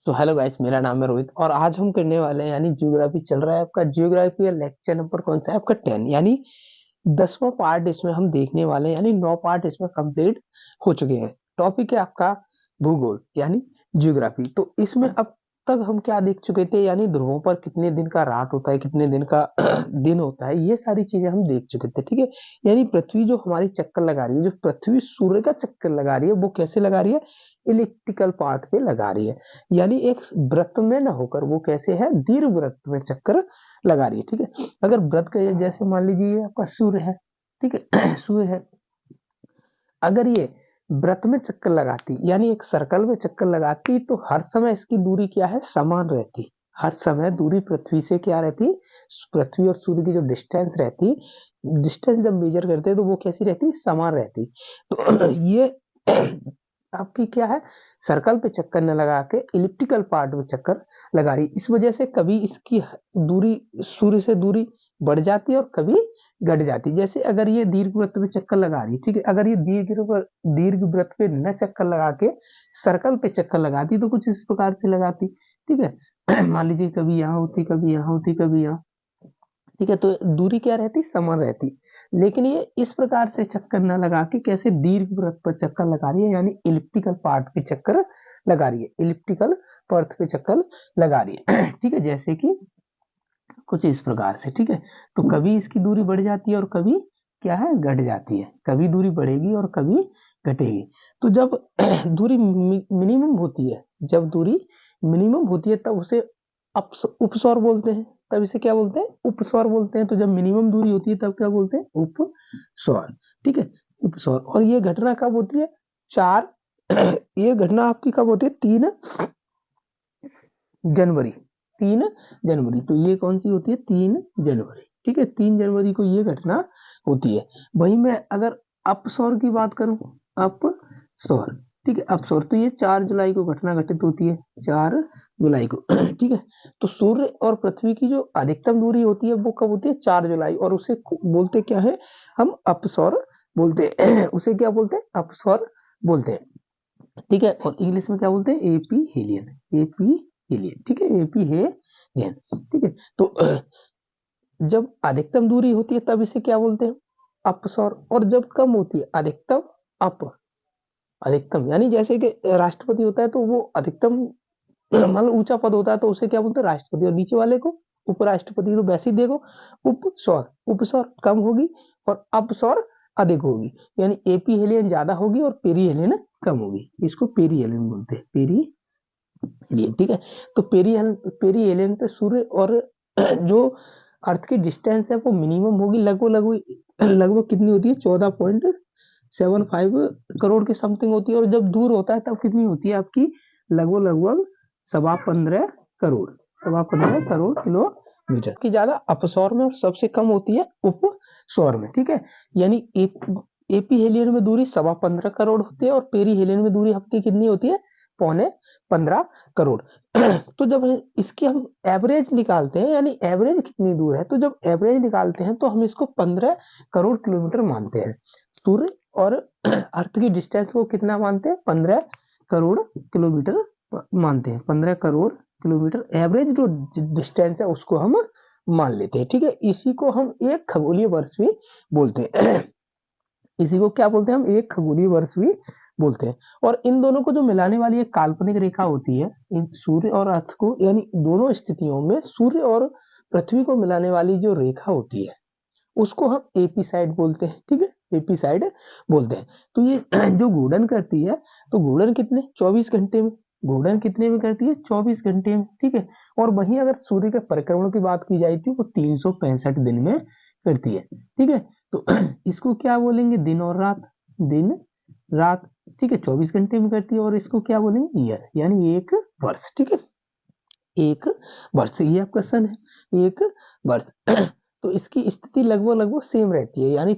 तो hello guys, मेरा नाम है रोहित और आज हम करने वाले हैं यानी ज्योग्राफी चल रहा है आपका। ज्योग्राफी का लेक्चर नंबर कौन सा है आपका 10 यानी 10वां पार्ट इसमें हम देखने वाले हैं, यानी 9 पार्ट इसमें कंप्लीट हो चुके हैं। टॉपिक है आपका भूगोल यानी ज्योग्राफी। तो इसमें अब तक हम क्या देख चुके थे, यानी ध्रुवों पर कितने दिन का रात होता है, कितने दिन का दिन होता है, ये सारी चीजें हम देख चुके थे। ठीक है, यानी पृथ्वी जो हमारी चक्कर लगा रही है, जो पृथ्वी सूर्य का चक्कर लगा रही है, वो कैसे लगा रही है? इलिप्टिकल पार्ट पे लगा रही है, यानी एक वृत्त में न होकर वो कैसे है, दीर्घ वृत्त में चक्कर लगा रही है। ठीक है, अगर वृत्त का जैसे मान लीजिए आपका सूर्य है, ठीक है सूर्य है, अगर ये वृत्त में चक्कर लगाती यानी एक सर्कल में चक्कर लगाती तो हर समय इसकी दूरी क्या है, समान रहती। हर समय दूरी पृथ्वी से क्या रहती, पृथ्वी और सूर्य की जो डिस्टेंस रहती, डिस्टेंस जब मेजर करते हैं तो वो कैसी रहती, समान रहती। तो ये आपकी क्या है, सर्कल पे चक्कर न लगा के इलिप्टिकल पार्ट में चक्कर लगा रही। इस वजह से कभी इसकी दूरी सूर्य से दूरी बढ़ जाती है और कभी घट जाती। जैसे अगर ये दीर्घ वृत्त में चक्कर लगा रही, ठीक है, अगर ये दीर्घ वृत्त पे न चक्कर लगा के सर्कल पे चक्कर लगाती तो कुछ इस प्रकार से लगाती। ठीक है मान लीजिए कभी यहाँ होती, कभी यहाँ होती, कभी यहाँ। ठीक है, तो दूरी क्या रहती, समान रहती। लेकिन ये इस प्रकार से चक्कर न लगा के कैसे दीर्घ वृत्त पर चक्कर लगा रही है, यानी इलिप्टिकल पार्ट पे चक्कर लगा रही है, इलिप्टिकल पर्थ पे चक्कर लगा रही है ठीक है, जैसे कि कुछ इस प्रकार से। ठीक है, तो कभी इसकी दूरी बढ़ जाती है और कभी क्या है, घट जाती है। कभी दूरी बढ़ेगी और कभी घटेगी। तो जब दूरी मिनिमम होती है, जब दूरी मिनिमम होती है तब उसे उपसौर बोलते हैं। तब इसे क्या बोलते हैं, उपसौर बोलते हैं। तो जब मिनिमम दूरी होती है तब क्या बोलते हैं, उपसौर। ठीक है, उपसौर। और ये घटना कब होती है, चार ये घटना आपकी कब होती है, 3 जनवरी। 3 जनवरी, तो ये कौन सी होती है, 3 जनवरी। ठीक है, 3 जनवरी को ये घटना होती है। वही मैं अगर अपसौर की बात करूं, अपसौर, ठीक है, अपसौर, तो ये 4 जुलाई को घटना घटित होती है, 4 जुलाई को ठीक है, तो सूर्य और पृथ्वी की जो अधिकतम दूरी होती है वो कब होती है, 4 जुलाई, और उसे बोलते क्या है, हम अपसौर बोलते हैं उसे क्या बोलते हैं, अपसौर बोलते हैं। ठीक है, और इंग्लिश में क्या बोलते हैं, एपी हेलियन, एपी हेलियन। ठीक है, एपी हेलियन। ठीक है, तो जब अधिकतम दूरी होती है तब इसे क्या बोलते हैं, अपसौर। और जब कम होती है, अधिकतम अप, अधिकतम यानी जैसे कि राष्ट्रपति होता है तो वो अधिकतम मतलब ऊंचा पद होता है तो उसे क्या बोलते हैं, राष्ट्रपति, और नीचे वाले को उपराष्ट्रपति। तो वैसे ही देखो, उपसौर, उपसौर कम होगी और अपसौर अधिक होगी, यानी एपी हेलियन ज्यादा होगी और पेरी हेलियन कम होगी। इसको पेरी हेलियन बोलते हैं, पेरी हेलियन। ठीक है, तो पेरी हेलियन पे सूर्य और जो अर्थ की डिस्टेंस है वो मिनिमम होगी, लगभग लगभग लगभग कितनी होती है, 14.75 करोड़ के समथिंग होती है। और जब दूर होता है तब कितनी होती है आपकी, लगभग लगभग 15.25 करोड़, 15.25 करोड़ किलोमीटर की ज्यादा अपसौर में, और सबसे कम होती है उपसौर में। ठीक है, यानी एपी हेलियन में दूरी 15.25 करोड़ होती है और पेरी हेलियन में दूरी आपकी कितनी होती है, 15.25 करोड़ तो जब इसकी हम एवरेज निकालते हैं, यानी एवरेज कितनी दूर है, तो जब एवरेज निकालते हैं तो हम इसको 15 करोड़ किलोमीटर मानते हैं। सूर्य और अर्थ की डिस्टेंस को कितना मानते हैं, 15 करोड़ किलोमीटर मानते हैं। 15 करोड़ किलोमीटर एवरेज जो डिस्टेंस है उसको हम मान लेते हैं। ठीक है, इसी को हम एक खगोलीय वर्ष भी बोलते हैं इसी को क्या बोलते हैं, हम एक खगोलीय वर्ष भी बोलते हैं। और इन दोनों को जो मिलाने वाली एक काल्पनिक रेखा होती है, इन सूर्य और अर्थ को, यानी दोनों स्थितियों में सूर्य और पृथ्वी को मिलाने वाली जो रेखा होती है उसको हम एपी साइड बोलते हैं। ठीक है, एपी साइड बोलते हैं। तो ये जो घूर्णन करती है, तो घूर्णन कितने, 24 घंटे में। घूर्णन कितने में करती है, 24 घंटे में। ठीक है, और वहीं अगर सूर्य के परिक्रमण की बात की जाए तो वो 365 दिन में करती है। ठीक है, तो इसको क्या बोलेंगे, दिन और रात, दिन रात। ठीक है, 24 घंटे में करती है, और इसको क्या बोलेंगे, ईयर, यानी एक वर्ष। ठीक है, एक वर्ष, ये आपका सन है, एक वर्ष तो इसकी स्थिति लगभग लगभग सेम रहती है, यानी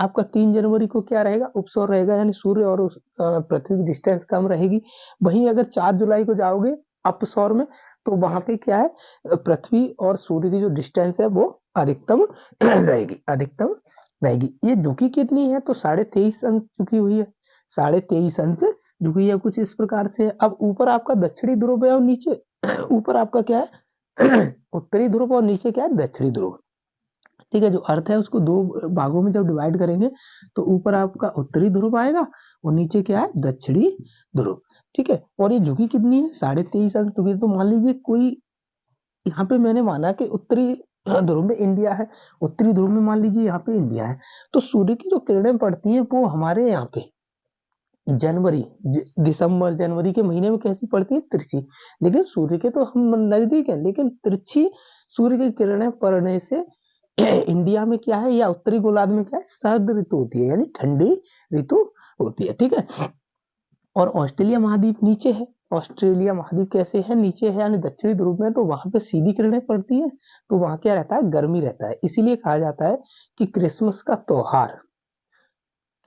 आपका 3 जनवरी को क्या रहेगा, उपसौर रहेगा, यानी सूर्य और पृथ्वी की डिस्टेंस कम रहेगी। वहीं अगर 4 जुलाई को जाओगे अपसौर में, तो वहां पे क्या है, पृथ्वी और सूर्य की जो डिस्टेंस है वो अधिकतम रहेगी, अधिकतम रहेगी। ये झुकी कितनी है, तो 23.5 अंश झुकी हुई है, 23.5 अंश झुकी है कुछ इस प्रकार से। अब ऊपर आपका दक्षिणी ध्रुव है और नीचे ऊपर आपका क्या है उत्तरी ध्रुव और नीचे क्या है दक्षिणी ध्रुव। ठीक है, जो अर्थ है उसको दो भागों में जब डिवाइड करेंगे तो ऊपर आपका उत्तरी ध्रुव आएगा और नीचे क्या है दक्षिणी ध्रुव। ठीक है, और ये झुकी कितनी है 23.5 अंश झुकी। तो मान लीजिए कोई यहाँ पे मैंने माना कि उत्तरी ध्रुव में इंडिया है, उत्तरी ध्रुव में मान लीजिए यहाँ पे इंडिया है, तो सूर्य की जो किरणें पड़ती हैं वो हमारे यहाँ पे जनवरी दिसंबर जनवरी के महीने में कैसी पड़ती है तिरछी। लेकिन सूर्य के तो हम नजदीक है, लेकिन तिरछी सूर्य की किरणें पड़ने से इंडिया में क्या है या उत्तरी गोलार्ध में क्या है शरद ऋतु होती है, यानी ठंडी ऋतु होती है। ठीक है, और ऑस्ट्रेलिया महाद्वीप नीचे है, ऑस्ट्रेलिया महाद्वीप कैसे है नीचे है यानी दक्षिणी ध्रुव में, तो वहां पे सीधी किरणें पड़ती है, तो वहां क्या रहता है गर्मी रहता है। इसीलिए कहा जाता है कि क्रिसमस का त्योहार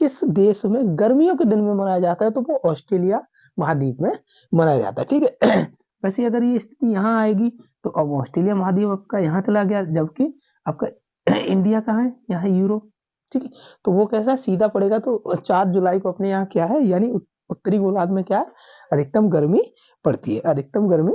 किस देश में गर्मियों के दिन में मनाया जाता है, तो वो ऑस्ट्रेलिया महाद्वीप में मनाया जाता है। ठीक है वैसे अगर ये स्थिति यहाँ आएगी तो अब ऑस्ट्रेलिया महाद्वीप आपका यहाँ चला गया, जबकि आपका इंडिया कहाँ है यहाँ यूरोप। ठीक है, तो वो कैसा सीधा पड़ेगा, तो 4 जुलाई को अपने यहाँ क्या है यानी उत्तरी गोलार्ध में क्या है अधिकतम गर्मी पड़ती है, अधिकतम गर्मी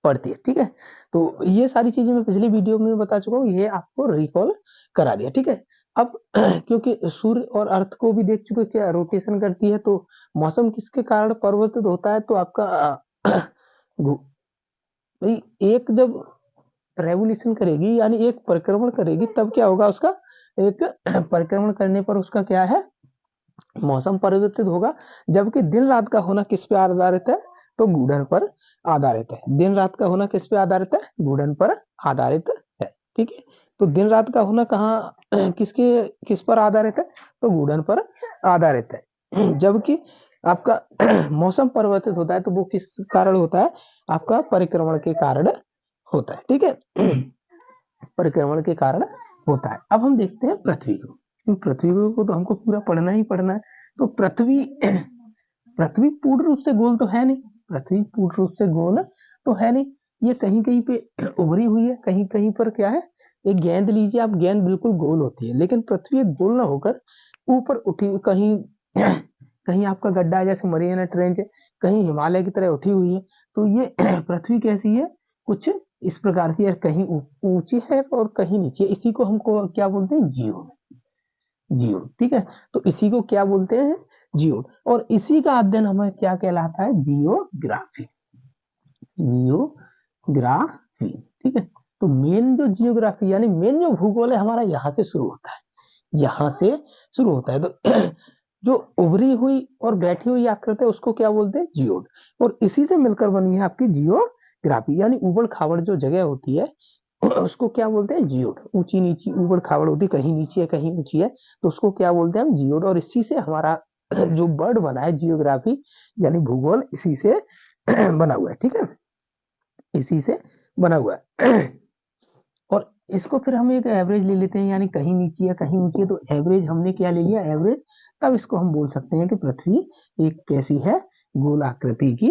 पड़ती है। ठीक है, तो ये सारी चीजें मैं पिछली वीडियो में बता चुका हूँ, ये आपको रिकॉल करा दिया। ठीक है, अब क्योंकि सूर्य और अर्थ को भी देख चुके क्या रोटेशन करती है, तो मौसम किसके कारण परिवर्तित होता है, तो आपका भाई एक जब रेवोल्यूशन करेगी यानी एक परिक्रमण करेगी तब क्या होगा उसका, एक परिक्रमण करने पर उसका क्या है मौसम परिवर्तित होगा। जबकि दिन रात का होना किस पे आधारित है, तो घूर्णन पर आधारित है। दिन रात का होना किस पे आधारित है, घूर्णन पर आधारित है। ठीक है, तो दिन रात का होना कहाँ किस पर आधारित है, तो घूर्णन पर आधारित है। जबकि आपका मौसम परिवर्तित होता है तो वो किस कारण होता है, आपका परिक्रमण के कारण होता है। ठीक है परिक्रमण के कारण होता है। अब हम देखते हैं पृथ्वी को, पृथ्वी को तो हमको पूरा पढ़ना ही पढ़ना है। तो पृथ्वी पृथ्वी पूर्ण रूप से गोल तो है नहीं, पृथ्वी पूर्ण रूप से गोल तो है नहीं, ये कहीं कहीं पे उभरी हुई है, कहीं कहीं पर क्या है, एक गेंद लीजिए आप, गेंद बिल्कुल गोल होती है, लेकिन पृथ्वी एक गोल ना होकर ऊपर उठी, कहीं कहीं आपका गड्ढा है जैसे मरियाना ट्रेंच है, कहीं हिमालय की तरह उठी हुई है। तो ये पृथ्वी कैसी है, कुछ इस प्रकार की है, कहीं ऊंची है और कहीं नीचे है। इसी को हमको क्या बोलते हैं जियो, जियो। ठीक है, तो इसी को क्या बोलते हैं जियो, और इसी का अध्ययन हमें क्या कहलाता है जियोग्राफी, जियोग्राफी। ठीक है, तो मेन जो जियोग्राफी यानी मेन जो भूगोल है हमारा यहाँ से शुरू होता है, यहाँ से शुरू होता है। तो जो उभरी हुई और बैठी हुई आकृति है उसको क्या बोलते हैं जियोड, और इसी से मिलकर बनी है आपकी जियोग्राफी, यानी उबड़ खाबड़ जो जगह होती है उसको क्या बोलते हैं जियोड, ऊंची नीची उबड़ खाबड़ होती है, कहीं नीची है कहीं ऊंची है, तो उसको क्या बोलते हैं हम जियोड। और इसी से हमारा जो वर्ड बना है जियोग्राफी यानी भूगोल, इसी से बना हुआ है। ठीक है, इसी से बना हुआ है। और इसको फिर हम एक एवरेज ले लेते हैं, यानी कहीं नीची है कहीं ऊंची है, तो एवरेज हमने क्या ले लिया एवरेज। तब इसको हम बोल सकते हैं कि पृथ्वी एक कैसी है गोल आकृति की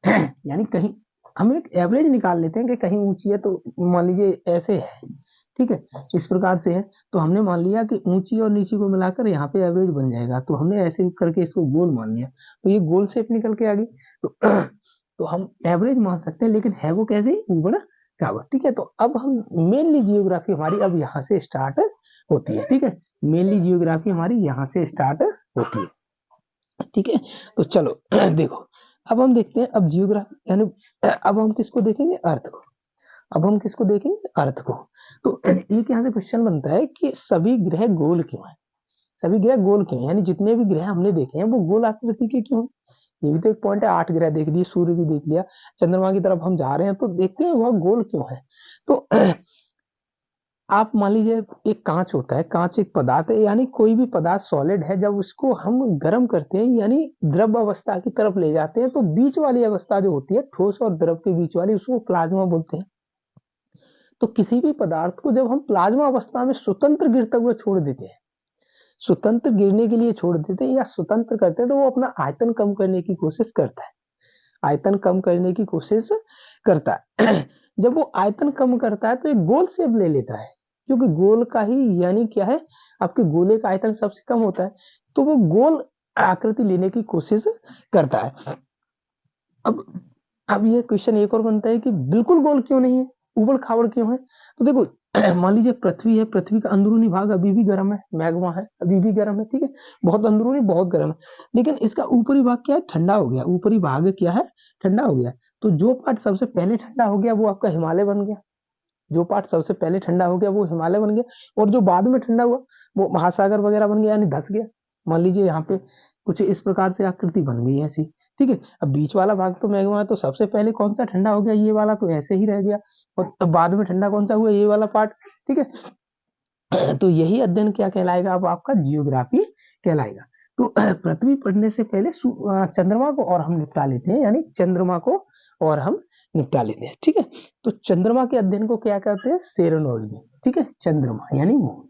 है। यानी कहीं हम एक एवरेज निकाल लेते हैं कि कहीं ऊंची है तो मान लीजिए ऐसे है, ठीक है इस प्रकार से है, तो हमने मान लिया कि ऊंची और नीची को मिलाकर यहाँ पे एवरेज बन जाएगा, तो हमने ऐसे करके इसको गोल मान लिया, तो ये गोल शेप निकल के आ गई। तो हम एवरेज मान सकते हैं, लेकिन है वो कैसे ऊबड़ खाबड़। ठीक है, तो अब हम मेनली जियोग्राफी हमारी अब यहाँ से स्टार्ट होती है। ठीक है, मेनली जियोग्राफी हमारी यहाँ से स्टार्ट होती है। ठीक है, तो चलो देखो अब हम देखते हैं अब जियोग्राफी यानी अब हम किसको देखेंगे अर्थ को, अब हम किसको देखेंगे अर्थ को। तो एक यहाँ से क्वेश्चन बनता है कि सभी ग्रह गोल क्यों है, सभी ग्रह गोल क्यों है, यानी जितने भी ग्रह हमने देखे हैं वो गोल आकृति के क्यों, ये भी तो एक पॉइंट है। 8 ग्रह देख लिए, सूर्य भी देख लिया, चंद्रमा की तरफ हम जा रहे हैं तो देखते हैं वह गोल क्यों है। तो आप मान लीजिए एक कांच होता है, कांच एक पदार्थ है, यानी कोई भी पदार्थ सॉलिड है, जब उसको हम गर्म करते हैं यानी द्रव अवस्था की तरफ ले जाते हैं, तो बीच वाली अवस्था जो होती है ठोस और द्रव के बीच वाली, उसको प्लाज्मा बोलते हैं। तो किसी भी पदार्थ को जब हम प्लाज्मा अवस्था में स्वतंत्र गिरते हुए छोड़ देते हैं, स्वतंत्र गिरने के लिए छोड़ देते हैं या स्वतंत्र करते हैं, तो वो अपना आयतन कम करने की कोशिश करता है, आयतन कम करने की कोशिश करता है। जब वो आयतन कम करता है तो एक गोल शेप ले लेता है, क्योंकि गोल का ही यानी क्या है आपके गोले का आयतन सबसे कम होता है, तो वो गोल आकृति लेने की कोशिश करता है। अब ये क्वेश्चन एक और बनता है कि बिल्कुल गोल क्यों नहीं है, उबड़ खाबड़ क्यों है। तो देखो मान लीजिए पृथ्वी है, पृथ्वी का अंदरूनी भाग अभी भी गर्म है, मैग्मा है, अभी भी गर्म है, ठीक है, बहुत अंदरूनी बहुत गर्म है, लेकिन इसका ऊपरी भाग क्या है, ठंडा हो गया, ऊपरी भाग क्या है, ठंडा हो गया। तो जो पार्ट सबसे पहले ठंडा हो गया वो आपका हिमालय बन गया, जो पार्ट सबसे पहले ठंडा हो गया वो हिमालय बन गया, और जो बाद में ठंडा हुआ वो महासागर वगैरह बन गया, यानी धस गया। मान लीजिए यहाँ पे कुछ इस प्रकार से आकृति बन गई ऐसी, ठीक है। अब बीच वाला भाग तो मैग्मा है, तो सबसे पहले कौन सा ठंडा हो गया, ये वाला तो ऐसे ही रह गया, और अब बाद में ठंडा कौन सा हुआ, ये वाला पार्ट, ठीक है। तो यही अध्ययन क्या कहलाएगा, अब आपका जियोग्राफी कहलाएगा। तो पृथ्वी पढ़ने से पहले चंद्रमा को और हम निपटा लेते हैं, यानी चंद्रमा को और हम निपटा लेते हैं, ठीक है। तो चंद्रमा के अध्ययन को क्या कहते हैं, सेरेनोलॉजी, ठीक है। चंद्रमा यानी मून,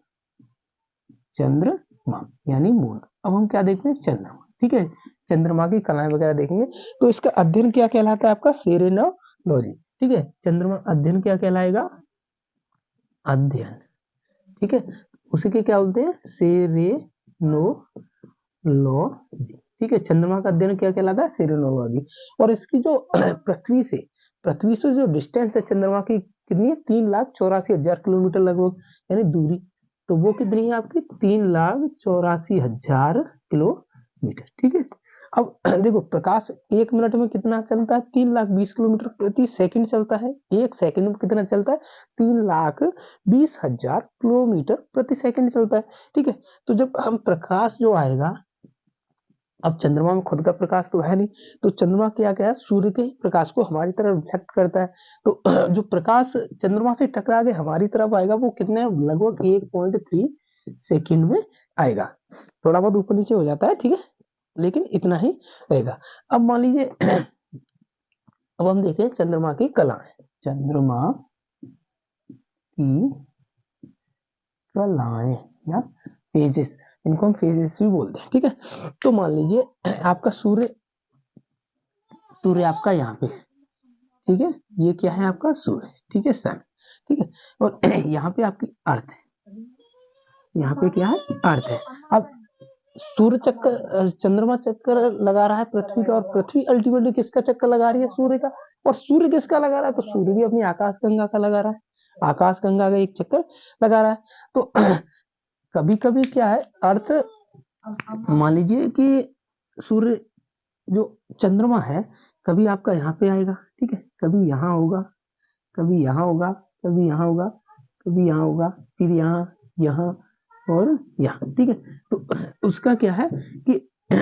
चंद्रमा यानी मून। अब हम क्या देखते हैं, चंद्रमा, ठीक है, चंद्रमा की कलाएं वगैरह देखेंगे। तो इसका अध्ययन क्या कहलाता है, आपका सेरेनोलॉजी, ठीक है। चंद्रमा अध्ययन क्या कहलाएगा, अध्ययन, ठीक है, उसी के क्या बोलते हैं, सेरेनोलॉजी, ठीक है। चंद्रमा का अध्ययन क्या कहलाता है, सेरेनोलॉजी। और इसकी जो पृथ्वी से जो डिस्टेंस है चंद्रमा की कितनी है, 3,84,000 किलोमीटर लगभग, यानी दूरी, तो वो कितनी है आपकी, 3,84,000 किलोमीटर, ठीक है। अब देखो प्रकाश 1 मिनट में कितना चलता है, 3,20,000 किलोमीटर प्रति सेकंड चलता है, 1 सेकंड में कितना चलता है, 3,20,000 किलोमीटर प्रति सेकंड चलता है, ठीक है। तो जब हम प्रकाश जो आएगा, अब चंद्रमा में खुद का प्रकाश तो है नहीं, तो चंद्रमा क्या क्या है, सूर्य के प्रकाश को हमारी तरफ रिफ्लेक्ट करता है। तो जो प्रकाश चंद्रमा से टकरा के हमारी तरफ आएगा वो कितने, लगभग 1.3 सेकंड में आएगा, थोड़ा बहुत ऊपर नीचे हो जाता है, ठीक है, लेकिन इतना ही रहेगा। अब मान लीजिए अब हम देखें चंद्रमा की कलाएं, चंद्रमा की कलाएं या फेजेस, इनको हम फेजेस भी बोलते हैं, ठीक है। तो मान लीजिए आपका सूर्य आपका यहाँ पे, ठीक है, ये क्या है आपका सूर्य, ठीक है, सन, ठीक है, और यहाँ पे आपकी अर्थ है, यहाँ पे क्या है, अर्थ है। अब सूर्य चक्कर, चंद्रमा चक्कर लगा रहा है पृथ्वी का, और पृथ्वी अल्टीमेटली किसका चक्कर लगा रही है, सूर्य का। और सूर्य किसका लगा रहा है, तो सूर्य भी अपनी आकाश गंगा का लगा रहा है, आकाश गंगा का एक चक्कर लगा रहा है। तो कभी कभी क्या है, अर्थ, मान लीजिए कि सूर्य जो चंद्रमा है कभी आपका यहाँ पे आएगा, ठीक है, कभी यहाँ होगा, कभी यहाँ होगा, कभी यहाँ होगा, कभी यहाँ होगा, फिर यहाँ, यहाँ और यहाँ, ठीक है। तो उसका क्या है कि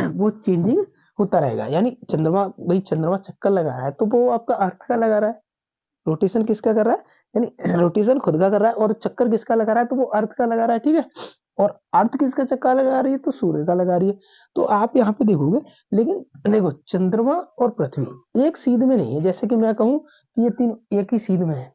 वो चेंजिंग होता रहेगा, यानी चंद्रमा, भाई चंद्रमा चक्कर लगा रहा है तो वो आपका अर्थ का लगा रहा है, रोटेशन किसका कर रहा है, यानी रोटेशन खुद का कर रहा है, और चक्कर किसका लगा रहा है, तो वो अर्थ का लगा रहा है, ठीक है। और अर्थ किसका चक्कर लगा रही है, तो सूर्य का लगा रही है। तो आप यहाँ पे देखोगे, लेकिन देखो चंद्रमा और पृथ्वी एक सीध में नहीं है, जैसे कि मैं कहूँ कि ये तीन एक ही सीध में है,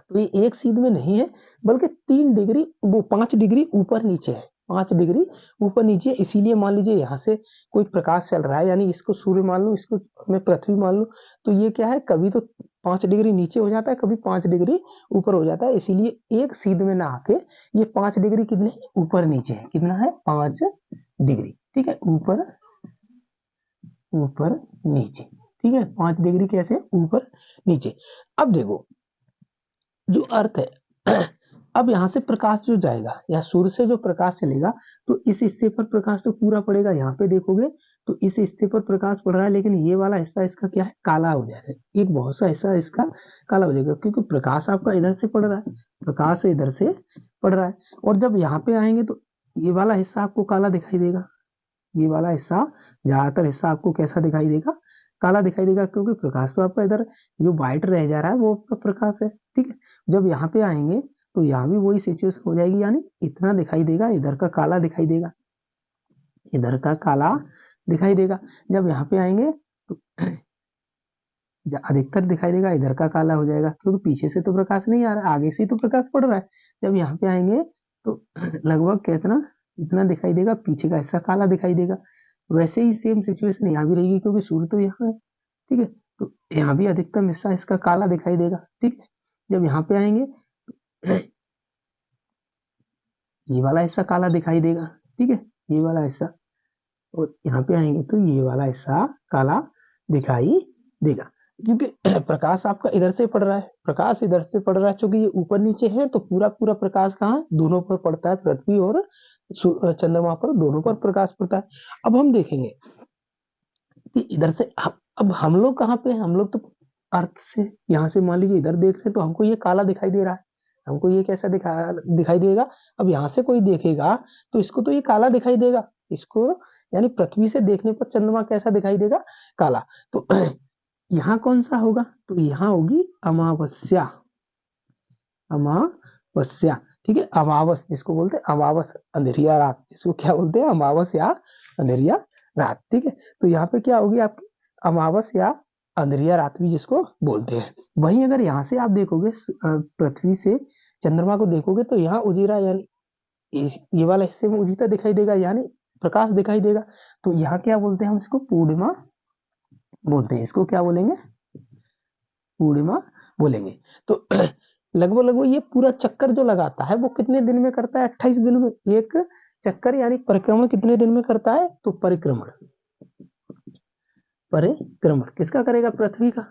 तो ये एक सीध में नहीं है, बल्कि 3 डिग्री, वो 5 डिग्री ऊपर नीचे है, 5 डिग्री ऊपर नीचे। इसीलिए मान लीजिए यहाँ से कोई प्रकाश चल रहा है, यानी इसको सूर्य मान लो, इसको मैं पृथ्वी मान लो, तो ये क्या है, कभी तो 5 डिग्री नीचे हो जाता है, कभी 5 डिग्री ऊपर हो जाता है। इसीलिए एक सीध में ना आके ये 5 डिग्री कितने ऊपर नीचे है, कितना है, 5 डिग्री, ठीक है, ऊपर ऊपर नीचे, ठीक है, 5 डिग्री कैसे, ऊपर नीचे। अब देखो जो अर्थ है अब यहाँ से प्रकाश जो जाएगा, या सूर्य से जो प्रकाश चलेगा, तो इस हिस्से पर प्रकाश तो पूरा पड़ेगा, यहाँ पे देखोगे तो इस हिस्से पर प्रकाश पड़ रहा है, लेकिन ये वाला हिस्सा इसका क्या है, काला हो जाएगा, एक बहुत सा हिस्सा इसका काला हो जाएगा, क्योंकि प्रकाश आपका इधर से पड़ रहा है, प्रकाश इधर से पड़ रहा है। और जब यहाँ पे आएंगे तो ये वाला हिस्सा आपको काला दिखाई देगा, ये वाला हिस्सा, ज्यादातर हिस्सा आपको कैसा दिखाई देगा, काला दिखाई देगा, क्योंकि प्रकाश तो आपका इधर जो व्हाइट रह जा रहा है वो आपका प्रकाश है, ठीक है। जब यहाँ पे आएंगे तो यहाँ भी वही सिचुएशन हो जाएगी, यानी इतना दिखाई देगा, इधर का काला दिखाई देगा, इधर का काला दिखाई देगा। जब यहाँ पे आएंगे तो अधिकतर दिखाई देगा, इधर का काला हो जाएगा, क्योंकि पीछे से तो प्रकाश नहीं आ रहा है, आगे से ही तो प्रकाश पड़ रहा है। जब यहाँ पे आएंगे तो लगभग कितना, इतना दिखाई देगा, पीछे का हिस्सा काला दिखाई देगा। वैसे ही सेम सिचुएशन यहाँ भी रहेगी, क्योंकि सूर्य तो यहाँ है, ठीक है, तो यहाँ भी अधिकतम हिस्सा इसका काला दिखाई देगा, ठीक है। जब यहाँ पे आएंगे ये वाला हिस्सा काला दिखाई देगा, ठीक है, ये वाला हिस्सा, और यहाँ पे आएंगे तो ये वाला हिस्सा काला दिखाई देगा, क्योंकि प्रकाश आपका इधर से पड़ रहा है, प्रकाश इधर से पड़ रहा है, क्योंकि ये ऊपर नीचे है तो पूरा पूरा प्रकाश कहाँ दोनों पर पड़ता है, पृथ्वी और चंद्रमा पर दोनों पर प्रकाश पड़ता है। अब हम देखेंगे कि इधर से अब हम लोग कहाँ पे, हम लोग तो अर्थ से यहाँ से मान लीजिए इधर देख रहे हैं तो हमको ये काला दिखाई दे रहा है, हमको ये कैसा दिखाई देगा। अब यहाँ से कोई देखेगा तो इसको तो ये काला दिखाई देगा, इसको यानी पृथ्वी से देखने पर चंद्रमा कैसा दिखाई देगा, काला। तो यहाँ कौन सा होगा, तो यहाँ होगी अमावस्या, अमावस्या, ठीक है। अमावस जिसको बोलते हैं, अमावस अंधेरिया रात, जिसको क्या बोलते हैं, अमावस या अंधेरिया रात, ठीक है। तो यहाँ पे क्या होगी आपकी अमावस या अंधेरिया रात भी जिसको बोलते हैं। वहीं अगर यहाँ से आप देखोगे पृथ्वी से चंद्रमा को देखोगे तो यहाँ उजीरा यानी ये वाला हिस्से में उजीता दिखाई देगा, यानी प्रकाश दिखाई देगा। तो यहाँ क्या बोलते हैं हम इसको पूर्णिमा बोलते हैं, इसको क्या बोलेंगे, पूर्णिमा बोलेंगे। तो लगभग लगभग ये पूरा चक्कर जो लगाता है वो कितने दिन में करता है, 28 दिन में एक चक्कर, यानी परिक्रमण कितने दिन में करता है, तो परिक्रमण, परिक्रमण किसका करेगा, पृथ्वी का,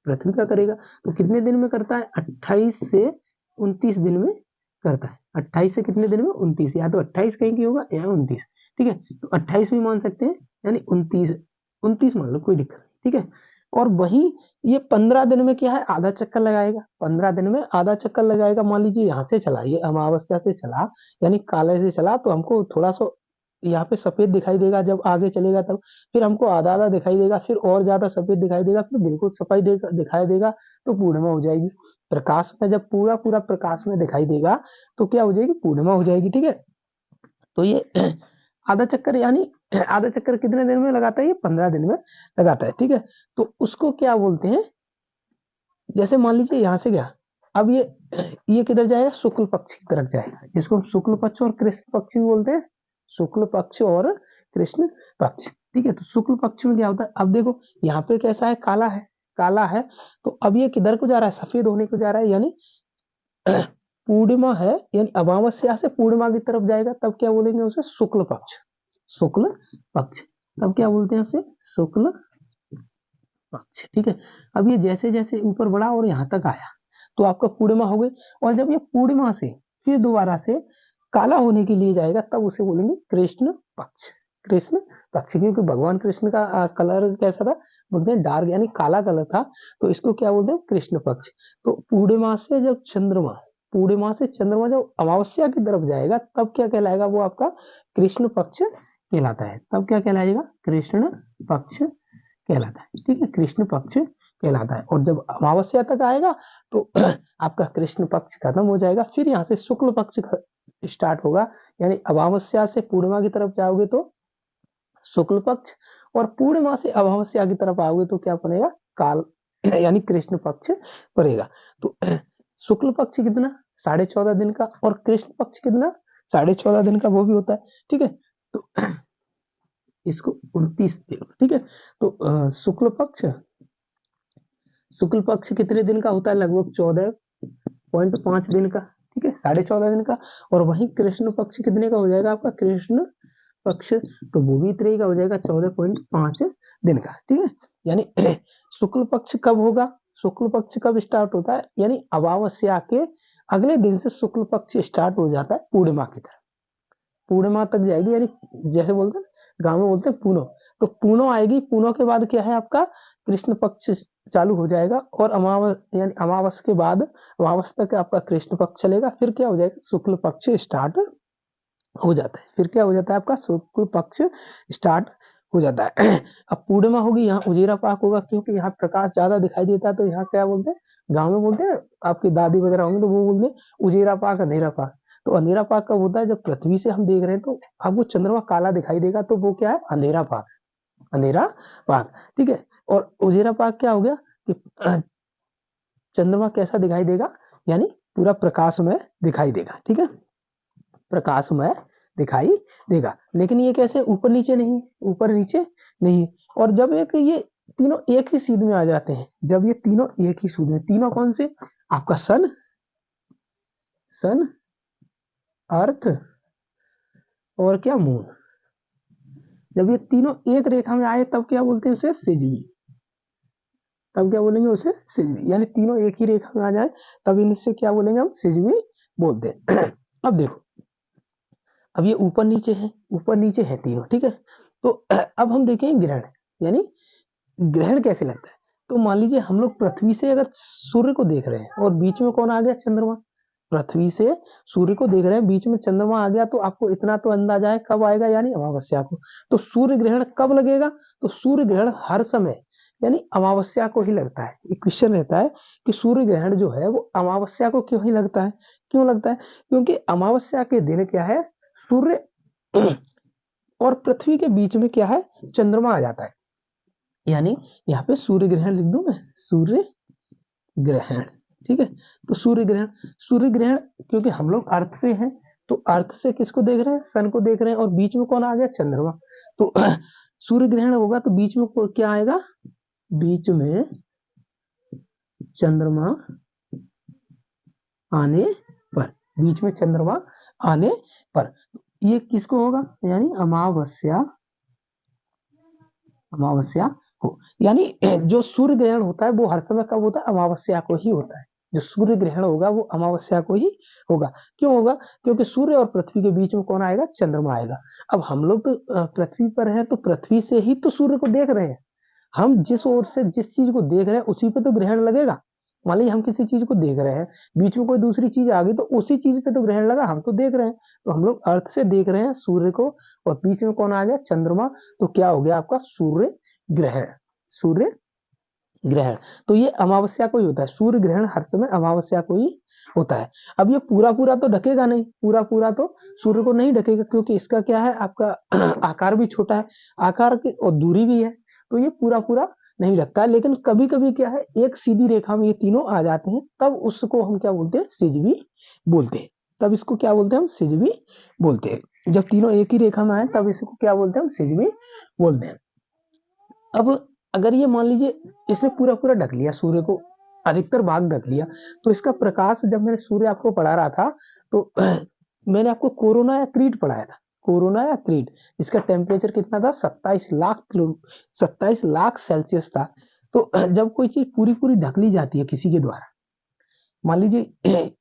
पृथ्वी का करेगा। तो कितने दिन में करता है, 28 से 29 दिन में करता है। 28 से कितने दिन में, 29, या तो 28 कहीं की होगा या 29, ठीक है। तो 28 भी मान सकते हैं, यानी 29, 29 मान लो, कोई दिक्कत नहीं, ठीक है। और वही ये 15 दिन में क्या है, आधा चक्कर लगाएगा, 15 दिन में आधा चक्कर लगाएगा। मान लीजिए यहाँ से चला, ये अमावस्या से चला यानी काले से चला, तो हमको थोड़ा सा यहाँ पे सफेद दिखाई देगा, जब आगे चलेगा तब फिर हमको आधा आधा दिखाई देगा, फिर और ज्यादा सफेद दिखाई देगा, फिर बिल्कुल सफाई दिखाई देगा, तो पूर्णिमा हो जाएगी। प्रकाश में जब पूरा पूरा प्रकाश में दिखाई देगा तो क्या हो जाएगी, पूर्णिमा हो जाएगी, ठीक है। तो ये आधा चक्कर, यानी आधा चक्कर कितने दिन में लगाता है, ये 15 दिन में लगाता है, ठीक है। तो उसको क्या बोलते हैं, जैसे मान लीजिए यहाँ से गया, अब ये किधर जाएगा, शुक्ल पक्ष की तरफ जाएगा, जिसको हम शुक्ल पक्ष और कृष्ण पक्ष भी बोलते हैं, शुक्ल पक्ष और कृष्ण पक्ष, ठीक है। तो शुक्ल पक्ष में क्या होता है, अब देखो यहाँ पे कैसा है, काला है, काला है। तो अब ये किधर को जा रहा है, सफेद होने को जा रहा है, यानी पूर्णिमा है, यानी अमावस्या से पूर्णिमा की तरफ जाएगा, तब क्या बोलेंगे उसे, शुक्ल पक्ष, शुक्ल पक्ष, तब क्या बोलते हैं उसे, शुक्ल पक्ष, ठीक है। अब ये जैसे जैसे ऊपर बढ़ा और यहाँ तक आया तो आपका पूर्णिमा हो गई, और जब ये पूर्णिमा से फिर दोबारा से काला होने के लिए जाएगा तब उसे बोलेंगे कृष्ण पक्ष, कृष्ण पक्ष, क्योंकि भगवान कृष्ण का कलर कैसा था, बोलते हैं डार्क, यानी काला कलर था, तो इसको क्या बोलते हैं, कृष्ण पक्ष। तो पूर्णिमा से जब चंद्रमा, पूर्णिमा से चंद्रमा जब अमावस्या की तरफ जाएगा तब क्या कहलाएगा, वो आपका कृष्ण पक्ष कहलाता है, तब क्या कहलाएगा, कृष्ण पक्ष कहलाता है, ठीक है, कृष्ण पक्ष कहलाता है। और जब अमावस्या तक आएगा तो आपका कृष्ण पक्ष खत्म हो जाएगा, फिर यहाँ से शुक्ल पक्ष स्टार्ट होगा, यानी अमावस्या से पूर्णिमा की तरफ जाओगे तो शुक्ल पक्ष, और पूर्णिमा से अमावस्या की तरफ आओगे तो क्या बनेगा, काल, यानी कृष्ण पक्ष पड़ेगा। तो शुक्ल पक्ष कितना, 14.5 दिन का, और कृष्ण पक्ष कितना, 14.5 दिन का, वो भी होता है, ठीक है। तो इसको 29 दिन, ठीक है। तो शुक्ल पक्ष कितने दिन का होता है, लगभग 14.5 दिन का, ठीक है, 14.5 दिन का। और वही कृष्ण पक्ष कितने का हो जाएगा आपका, कृष्ण पक्ष, तो वो भी इतने का हो जाएगा, 14.5 दिन का, ठीक है। यानी शुक्ल पक्ष कब होगा, शुक्ल पक्ष कब स्टार्ट होता है, यानी अमावस्या के अगले दिन से शुक्ल पक्ष स्टार्ट हो जाता है पूर्णिमा की तरफ, पूर्णिमा तक जाएगी, यानी जैसे बोलते हैं गांव में बोलते हैं पूनो, तो पूनो आएगी, पूनो के बाद क्या है आपका कृष्ण पक्ष चालू हो जाएगा, और यानी अमावस के बाद अमावस तक आपका कृष्ण पक्ष चलेगा, फिर क्या हो जाएगा, शुक्ल पक्ष स्टार्ट हो जाता है, फिर क्या हो जाता है आपका शुक्ल पक्ष स्टार्ट हो जाता है। अब पूर्णिमा होगी, यहाँ उजीरा पाक होगा, क्योंकि यहाँ प्रकाश ज्यादा दिखाई देता है, तो यहाँ क्या बोलते हैं, गाँव में बोलते हैं, आपकी दादी वगैरह होंगे तो वो बोलते हैं उजीरा पाक, अंधेरा पाक। तो अंधेरा पाक कब होता है, जब पृथ्वी से हम देख रहे हैं तो आपको चंद्रमा काला दिखाई देगा, तो वो क्या है, अंधेरा पाक, अंधेरा पाक, ठीक है। और उजेरा पाक क्या हो गया कि चंद्रमा कैसा दिखाई देगा, यानी पूरा प्रकाशमय दिखाई देगा, ठीक है, प्रकाशमय दिखाई देगा। लेकिन ये कैसे, ऊपर नीचे नहीं, ऊपर नीचे नहीं। और जब ये तीनों एक ही सीध में आ जाते हैं, जब ये तीनों एक ही सूद में, तीनों कौन से, आपका सन, अर्थ और क्या, मून, जब ये तीनों एक रेखा में आए तब क्या बोलते हैं उसे सिजवी, तब क्या बोलेंगे उसे सिजवी, यानी तीनों एक ही रेखा में आ जाए तब इनसे क्या बोलेंगे हम सिजवी बोलते हैं। अब देखो, अब ये ऊपर नीचे है, ऊपर नीचे है तीनों, ठीक है। तो अब हम देखें ग्रहण, यानी ग्रहण कैसे लगता है। तो मान लीजिए हम लोग पृथ्वी से अगर सूर्य को देख रहे हैं और बीच में कौन आ गया, चंद्रमा। पृथ्वी से सूर्य को देख रहे हैं, बीच में चंद्रमा आ गया, तो आपको इतना तो अंदाजा है कब आएगा, यानी अमावस्या को। तो सूर्य ग्रहण कब लगेगा, तो सूर्य ग्रहण हर समय यानी अमावस्या को ही लगता है। एक क्वेश्चन रहता है कि सूर्य ग्रहण जो है वो अमावस्या को क्यों ही लगता है, क्यों लगता है, क्योंकि अमावस्या के दिन क्या है, सूर्य और पृथ्वी के बीच में क्या है, चंद्रमा आ जाता है। यानी यहाँ पे सूर्य ग्रहण लिख दूं मैं, सूर्य ग्रहण, ठीक है। तो सूर्य ग्रहण, सूर्य ग्रहण क्योंकि हम लोग अर्थ पे हैं, तो अर्थ से किसको देख रहे हैं, सन को देख रहे हैं, और बीच में कौन आ गया, चंद्रमा। तो सूर्य ग्रहण होगा तो बीच में क्या आएगा, बीच में चंद्रमा आने पर, बीच में चंद्रमा आने पर ये किसको होगा, यानी अमावस्या, अमावस्या को। यानी जो सूर्य ग्रहण होता है वो हर समय कब होता है, अमावस्या को ही होता है। जो सूर्य ग्रहण होगा वो अमावस्या को ही होगा। क्यों होगा, क्योंकि सूर्य और पृथ्वी के बीच में कौन आएगा, चंद्रमा आएगा। अब हम लोग तो पृथ्वी पर हैं, तो पृथ्वी से ही तो सूर्य को देख रहे हैं। हम जिस ओर से जिस चीज को देख रहे हैं उसी पे तो ग्रहण लगेगा। मान लीजिए हम किसी चीज को देख रहे हैं, बीच में कोई दूसरी चीज आ गई तो उसी चीज पे तो ग्रहण लगा, हम तो देख रहे हैं। तो हम लोग अर्थ से देख रहे हैं सूर्य को, और बीच में कौन आ गया, चंद्रमा। तो क्या हो गया आपका सूर्य ग्रहण, सूर्य ग्रहण। तो ये अमावस्या को ही होता है, सूर्य ग्रहण हर समय अमावस्या को ही होता है। अब ये पूरा पूरा तो ढकेगा नहीं, पूरा पूरा तो सूर्य को नहीं ढकेगा, क्योंकि इसका क्या है, आपका आकार भी छोटा है, आकार की और दूरी भी है, तो ये पूरा पूरा नहीं ढकता है। लेकिन कभी कभी क्या है, एक सीधी रेखा में ये तीनों आ जाते हैं, तब उसको हम क्या बोलते हैं, सिजवी बोलते हैं। तब इसको क्या बोलते हैं, हम सिजवी बोलते हैं। जब तीनों एक ही रेखा में आए तब इसको क्या बोलते हैं, हम सिजवी बोलते हैं। अब अगर ये मान लीजिए इसने पूरा पूरा ढक लिया, सूर्य को अधिकतर भाग ढक लिया, तो इसका प्रकाश, जब मैंने सूर्य आपको पढ़ा रहा था तो मैंने आपको कोरोना या क्रीट पढ़ाया था, कोरोना या क्रीट। इसका टेम्परेचर कितना था, 27 लाख सेल्सियस था। तो जब कोई चीज पूरी पूरी ढक ली जाती है किसी के द्वारा, मान लीजिए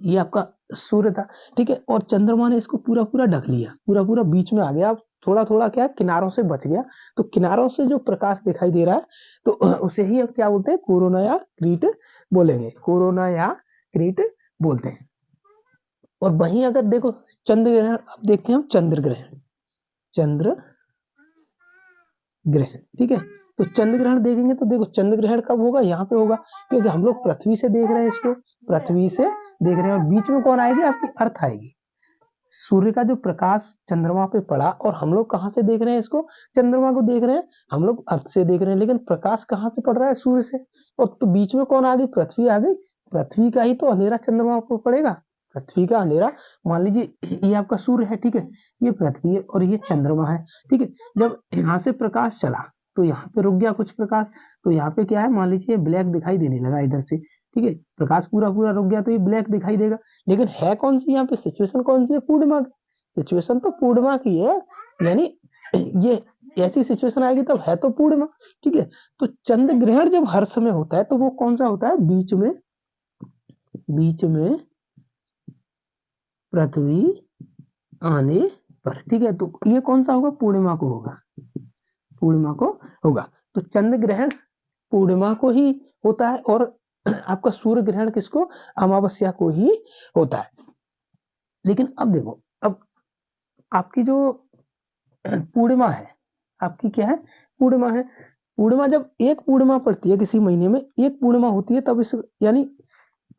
ये आपका सूर्य था, ठीक है, और चंद्रमा ने इसको पूरा पूरा ढक लिया, पूरा पूरा बीच में आ गया, थोड़ा थोड़ा क्या किनारों से बच गया, तो किनारों से जो प्रकाश दिखाई दे रहा है तो उसे ही अब क्या बोलते हैं, कोरोना या क्रीट बोलेंगे, कोरोना या क्रीट बोलते हैं। और वहीं अगर देखो चंद्र ग्रहण, अब देखते हैं हम चंद्र ग्रहण, चंद्र ग्रहण, ठीक है। तो चंद्र ग्रहण देखेंगे तो देखो चंद्र ग्रहण कब होगा, यहाँ पे होगा, क्योंकि हम लोग पृथ्वी से देख रहे हैं इसको, पृथ्वी से देख रहे हैं, और बीच में कौन आएगी, आपकी अर्थ आएगी। सूर्य का जो प्रकाश चंद्रमा पे पड़ा, और हम लोग कहाँ से देख रहे हैं इसको, चंद्रमा को देख रहे हैं, हम लोग अर्थ से देख रहे हैं, लेकिन प्रकाश कहाँ से पड़ रहा है, सूर्य से। और तो बीच में कौन आ गई, पृथ्वी आ गई, पृथ्वी का ही तो अंधेरा चंद्रमा पर पड़ेगा, पृथ्वी का अंधेरा। मान लीजिए ये आपका सूर्य है, ठीक है, ये पृथ्वी है और ये चंद्रमा है, ठीक है। जब यहाँ से प्रकाश चला तो यहाँ पे रुक गया कुछ प्रकाश, तो यहाँ पे क्या है, मान लीजिए ब्लैक दिखाई देने लगा इधर से, ठीक है, प्रकाश पूरा पूरा रुक गया तो ये ब्लैक दिखाई देगा। लेकिन है कौन सी यहाँ पे सिचुएशन, कौन सी है, पूर्णिमा की सिचुएशन, तो पूर्णिमा की है, यानी ये ऐसी सिचुएशन आएगी तब है तो पूर्णिमा, ठीक है। तो चंद्र ग्रहण जब हर समय होता है तो वो कौन सा होता है, बीच में, बीच में पृथ्वी आने पर, ठीक है। तो ये कौन सा होगा, पूर्णिमा को होगा, पूर्णिमा को होगा। तो चंद्र ग्रहण पूर्णिमा को ही होता है, और आपका सूर्य ग्रहण किसको, अमावस्या को ही होता है। लेकिन अब देखो, अब आपकी जो पूर्णिमा है, आपकी क्या है, पूर्णिमा है। पूर्णिमा जब एक पूर्णिमा पड़ती है किसी महीने में, एक पूर्णिमा होती है, तब इस यानी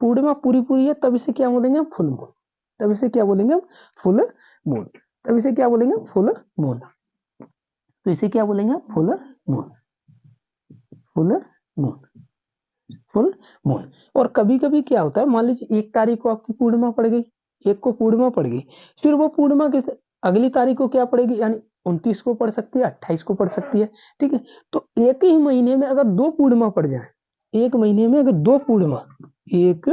पूर्णिमा पूरी पूरी है, तब इसे क्या बोलेंगे हम, फुल मून। तब इसे क्या बोलेंगे हम, फुल मून। तब इसे क्या बोलेंगे, फुल मून। तो इसे क्या बोलेंगे, full moon, full moon, full moon. और कभी कभी क्या होता है, मान लीजिए 1 तारीख को आपकी पूर्णिमा पड़ गई, एक को पूर्णिमा पड़ गई, फिर वो पूर्णिमा के अगली तारीख को क्या पड़ेगी, यानी 29 को पड़ सकती है, 28 को पड़ सकती है, ठीक है। तो एक ही महीने में अगर 2 पूर्णिमा पड़ जाए, एक महीने में अगर 2 पूर्णिमा, एक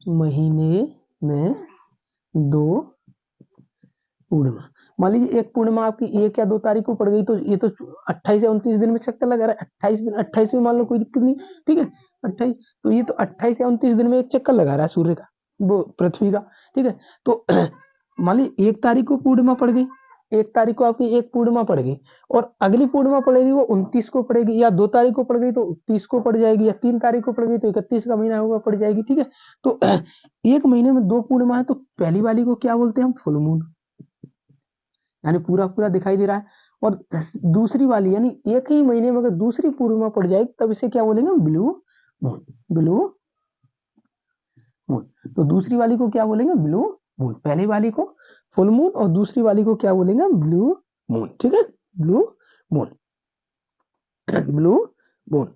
महीने में 2 पूर्णिमा, मान लीजिए एक पूर्णिमा आपकी 1 या 2 तारीख को पड़ गई तो ये तो 28 या 29 दिन में चक्कर लगा रहा है, 28 दिन, 28 में मान लो कोई दिक्कत नहीं, ठीक है 28, तो ये तो 28 या 29 दिन में एक चक्कर लगा रहा है सूर्य का, वो पृथ्वी का, ठीक है। तो मान लीजिए 1 तारीख को पूर्णिमा पड़ गई, 1 तारीख को आपकी एक पूर्णिमा पड़ गई और अगली पूर्णिमा पड़ेगी वो 29 को पड़ेगी, या 2 तारीख को पड़ गई तो 30 को पड़ जाएगी, या 3 तारीख को पड़ गई तो 31 का महीना होगा पड़ जाएगी, ठीक है। तो एक महीने में 2 पूर्णिमा है, तो पहली वाली को क्या बोलते हैं हम, फुल मून, यानी पूरा पूरा दिखाई दे रहा है। और दूसरी वाली यानी एक ही महीने में अगर दूसरी पूर्णिमा पड़ जाएगी तब इसे क्या बोलेंगे, ब्लू मून, ब्लू मून। तो दूसरी वाली को क्या बोलेंगे, ब्लू मून, पहली वाली को फुल मून और दूसरी वाली को क्या बोलेंगे, ब्लू मून, ठीक है, ब्लू मून, ब्लू मून।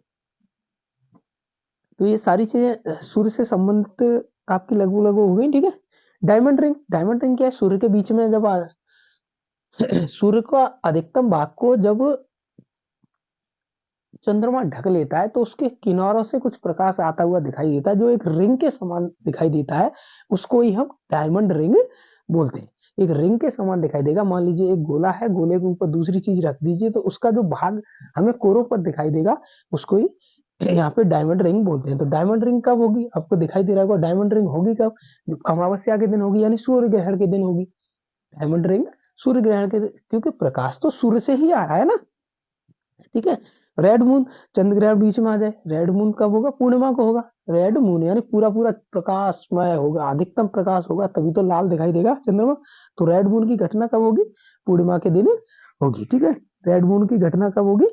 तो ये सारी चीजें सूर्य से संबंधित आपकी लगभग लगभग हो गई, ठीक है। डायमंड रिंग, डायमंड रिंग क्या है, सूर्य के बीच में जब सूर्य का अधिकतम भाग को जब चंद्रमा ढक लेता है तो उसके किनारों से कुछ प्रकाश आता हुआ दिखाई देता है जो एक रिंग के समान दिखाई देता है, उसको ही हम डायमंड रिंग बोलते हैं। एक रिंग के समान दिखाई देगा, मान लीजिए एक गोला है, गोले के ऊपर दूसरी चीज रख दीजिए तो उसका जो भाग हमें कोरों पर दिखाई देगा उसको ही यहाँ पे डायमंड रिंग बोलते हैं। तो डायमंड रिंग कब होगी, आपको दिखाई दे रहा होगा, डायमंड रिंग होगी कब, अमावस्या के दिन होगी, यानी सूर्य ग्रहण के दिन होगी डायमंड रिंग, सूर्य ग्रहण के, क्योंकि प्रकाश तो सूर्य से ही आ रहा है ना, ठीक है। रेड मून, चंद्र ग्रहण बीच में आ जाए, रेड मून कब होगा, पूर्णिमा को होगा, रेड मून यानी पूरा पूरा प्रकाशमय होगा, अधिकतम प्रकाश होगा, तभी तो लाल दिखाई देगा चंद्रमा। तो रेड मून की घटना कब होगी, पूर्णिमा के दिन होगी, ठीक है। रेड मून की घटना कब होगी,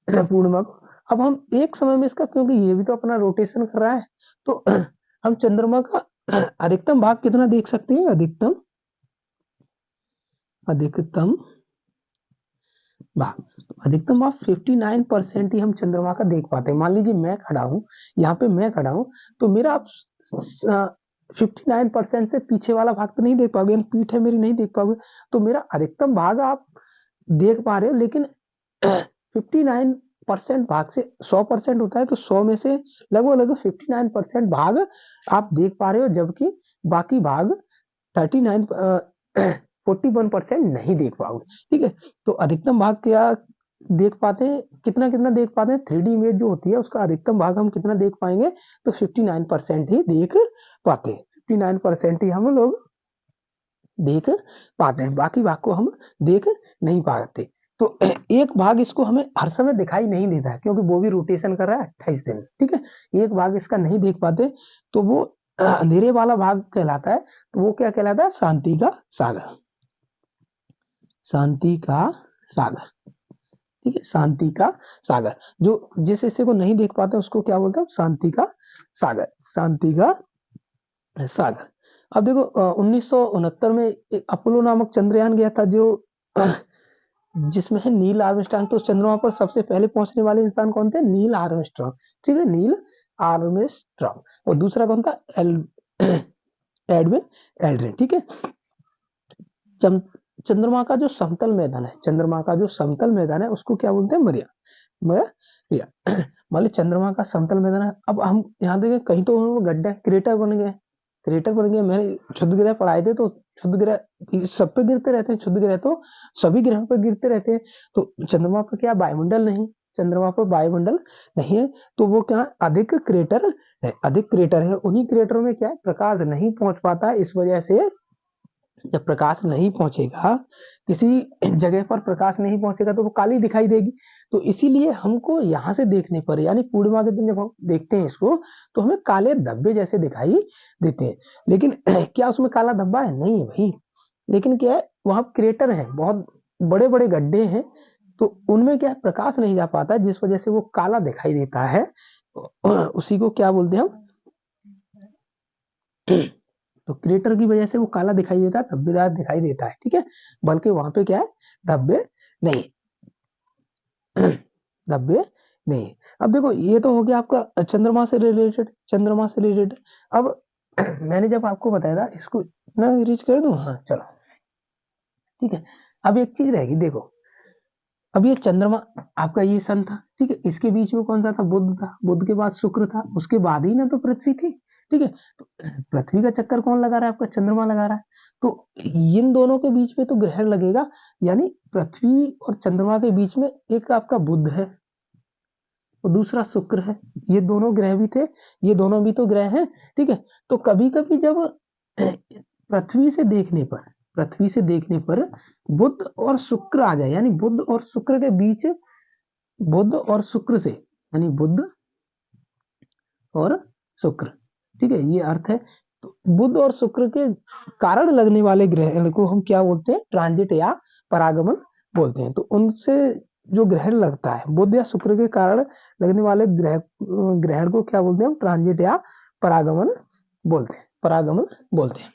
पूर्णिमा को। अब हम एक समय में इसका, क्योंकि ये भी तो अपना रोटेशन कर रहा है, तो हम चंद्रमा का अधिकतम भाग कितना देख सकते हैं, अधिकतम भाग, अधिकतम भाग 59% ही हम चंद्रमा का देख पाते हैं। मान लीजिए मैं खड़ा हूं, यहाँ पे मैं खड़ा हूं, तो मेरा आप 59% से पीछे वाला भाग तो नहीं देख पाओगे, पीठ है मेरी, नहीं देख पाओगे, तो मेरा अधिकतम भाग आप देख पा रहे हो, लेकिन 59% भाग से 100% होता है, तो 100 में से लगभग लगभग 59% भाग आप देख पा रहे हो, जबकि बाकी भाग 41% नहीं देख पाओगे, ठीक है। तो अधिकतम भाग क्या देख पाते हैं, कितना कितना देख पाते हैं, 3D इमेज जो होती है उसका अधिकतम भाग हम कितना देख पाएंगे, तो 59% ही देख पाते हैं, 59% ही हम लोग देख पाते हैं, बाकी भाग को हम देख नहीं पाते। तो एक भाग इसको हमें हर समय दिखाई नहीं देता है, क्योंकि वो भी रोटेशन कर रहा है 28 दिन, ठीक है। एक भाग इसका नहीं देख पाते, तो वो अंधेरे वाला भाग कहलाता है, तो वो क्या कहलाता है, शांति का सागर, शांति का सागर, ठीक है, शांति का सागर। जो जिस हिस्से को नहीं देख पाते उसको क्या बोलते हैं, शांति का सागर, शांति का सागर। अब देखो 1969 में एक अपोलो नामक चंद्रयान गया था, जो जिसमें है नील आर्मस्ट्रांग। तो चंद्रमा पर सबसे पहले पहुंचने वाले इंसान कौन थे, नील आर्मस्ट्रांग, ठीक है, नील आर्मस्ट्रांग। और दूसरा कौन था, एडविन एल्ड्रिन, ठीक है। चंद्रमा का जो समतल मैदान है, चंद्रमा का जो समतल मैदान है उसको क्या बोलते हैं, मरिया, मरिया। मान ली चंद्रमा का समतल मैदान है, अब हम यहाँ देखें कहीं तो गड्ढे, क्रेटर बन गए, क्रेटर बन गए। मैंने क्षुद्र ग्रह पढ़ाए थे, तो क्षुद्र ग्रह सब पे गिरते रहते हैं, क्षुद्र ग्रह तो सभी ग्रहों पर गिरते रहते हैं। तो चंद्रमा पर क्या वायुमंडल नहीं, चंद्रमा पर वायुमंडल नहीं है, तो वो क्या अधिक क्रेटर है, अधिक क्रेटर है, उन्हीं क्रेटरों में क्या है, प्रकाश नहीं पहुंच पाता। इस वजह से जब प्रकाश नहीं पहुंचेगा, किसी जगह पर प्रकाश नहीं पहुंचेगा तो वो काली दिखाई देगी। तो इसीलिए हमको यहाँ से देखने पर, यानी पूर्णिमा के दिन जब हम देखते हैं इसको, तो हमें काले धब्बे जैसे दिखाई देते हैं। लेकिन क्या उसमें काला धब्बा है, नहीं है भाई, लेकिन क्या है, वहां क्रेटर है, बहुत बड़े बड़े गड्ढे हैं, तो उनमें क्या प्रकाश नहीं जा पाता, जिस वजह से वो काला दिखाई देता है। उसी को क्या बोलते हैं हम, तो क्रेटर की वजह से वो काला दिखाई देता है, धब्बेदार दिखाई देता है, ठीक है। बल्कि वहां पे क्या है, धब्बे नहीं, धब्बे नहीं। अब देखो ये तो हो गया आपका चंद्रमा से रिलेटेड, चंद्रमा से रिलेटेड। अब मैंने जब आपको बताया था, इसको ना रीच कर दूं, हाँ चलो ठीक है। अब एक चीज रहेगी, देखो अब ये चंद्रमा आपका ये सन था, ठीक है, इसके बीच में कौन सा था, बुध था, बुध के बाद शुक्र था, उसके बाद ही ना तो पृथ्वी थी। ठीक है। तो पृथ्वी का चक्कर कौन लगा रहा है? आपका चंद्रमा लगा रहा है। तो इन दोनों के बीच में तो ग्रहण लगेगा, यानी पृथ्वी और चंद्रमा के बीच में एक आपका बुध है और दूसरा शुक्र है। ये दोनों ग्रह भी थे, ये दोनों भी तो ग्रह हैं, ठीक है। तो कभी कभी जब पृथ्वी से देखने पर, पृथ्वी से देखने पर बुध और शुक्र आ जाए, यानी बुध और शुक्र के बीच, बुध और शुक्र से, यानी बुध और शुक्र, ठीक है, ये अर्थ है। तो बुध और शुक्र के कारण लगने वाले ग्रहण को हम क्या बोलते हैं? ट्रांजिट या परागमन बोलते हैं। तो उनसे जो ग्रहण लगता है, बुध या शुक्र के कारण लगने वाले ग्रहण को क्या बोलते हैं? हम ट्रांजिट या परागमन बोलते हैं, परागमन बोलते हैं।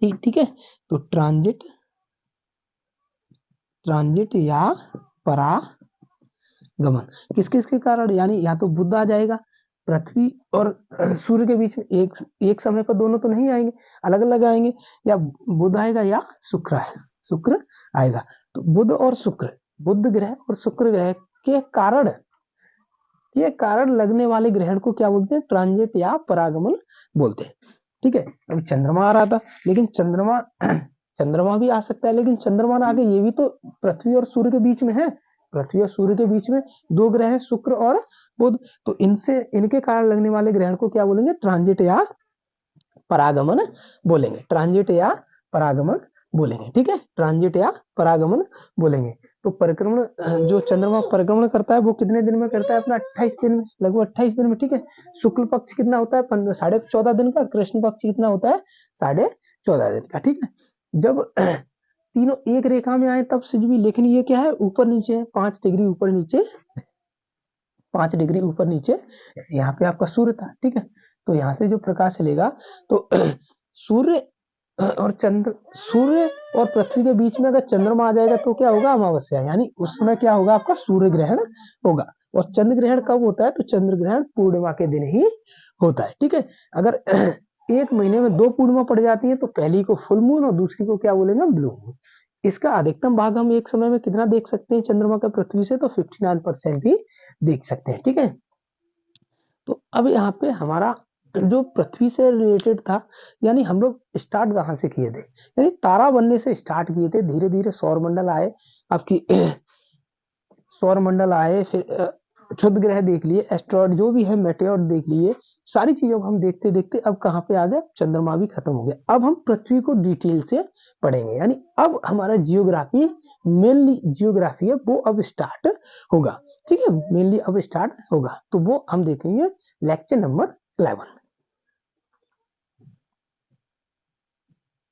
ठीक है। तो ट्रांजिट, ट्रांजिट या परागमन किस किस के कारण? यानी या तो बुध आ जाएगा, पृथ्वी और सूर्य के बीच में एक समय पर दोनों तो नहीं आएंगे, अलग अलग आएंगे, या बुध आएगा या शुक्र आएगा। तो बुध और शुक्र, बुध ग्रह और शुक्र ग्रह के कारण लगने वाले ग्रहण को क्या बोलते हैं? ट्रांजिट या परागमन बोलते हैं। ठीक है। अब चंद्रमा आ रहा था, लेकिन चंद्रमा भी आ सकता है, लेकिन चंद्रमा आगे ये भी तो पृथ्वी और सूर्य के बीच में है, पृथ्वी और सूर्य के बीच में दो ग्रह हैं, शुक्र और बुध। तो इनके कारण लगने वाले ग्रहण को क्या बोलेंगे? ट्रांजिट या परागमन बोलेंगे, ट्रांजिट या परागमन बोलेंगे। ठीक है, ट्रांजिट या परागमन बोलेंगे। तो परिक्रमण, जो चंद्रमा परिक्रमण करता है वो कितने दिन में करता है? अपना 28 दिन में, लगभग 28 दिन में। ठीक है। शुक्ल पक्ष कितना होता है? 14.5 दिन का। कृष्ण पक्ष कितना होता है? 14.5 दिन का। ठीक है। जब तीनों एक रेखा में आए तब सिजवी, लेकिन ये क्या है? ऊपर नीचे है, 5 डिग्री ऊपर नीचे, 5 डिग्री ऊपर नीचे यहाँ पे आपका सूर्य था। ठीक है। तो यहाँ से जो प्रकाश चलेगा, तो सूर्य और पृथ्वी के बीच में अगर चंद्रमा आ जाएगा तो क्या होगा? अमावस्या, यानी उस समय क्या होगा? आपका सूर्य ग्रहण होगा। और चंद्र ग्रहण कब होता है? तो चंद्र ग्रहण पूर्णिमा के दिन ही होता है। ठीक है। अगर एक महीने में 2 पूर्णिमा पड़ जाती है, तो पहली को फुल मून और दूसरी को क्या बोलेंगे? Blue moon. इसका अधिकतम भाग हम एक समय में कितना देख सकते हैं चंद्रमा का पृथ्वी से? तो 59% ही देख सकते हैं। ठीक है। तो अब यहाँ पे हमारा जो पृथ्वी से रिलेटेड था, यानी हम लोग स्टार्ट कहाँ से किए थे? यानी तारा बनने से स्टार्ट किए थे, धीरे धीरे सौर मंडल आए, आपकी सौर मंडल आए, फिर क्षुद्र ग्रह देख लिए, एस्ट्रॉइड जो भी है, मेटेओर देख लिए, सारी चीजों को हम देखते देखते अब कहाँ पे आ गए? चंद्रमा भी खत्म हो गया। अब हम पृथ्वी को डिटेल से पढ़ेंगे, यानी अब हमारा जियोग्राफी, मेनली जियोग्राफी है वो अब स्टार्ट होगा। ठीक है, मेनली अब स्टार्ट होगा। तो वो हम देखेंगे लेक्चर नंबर 11।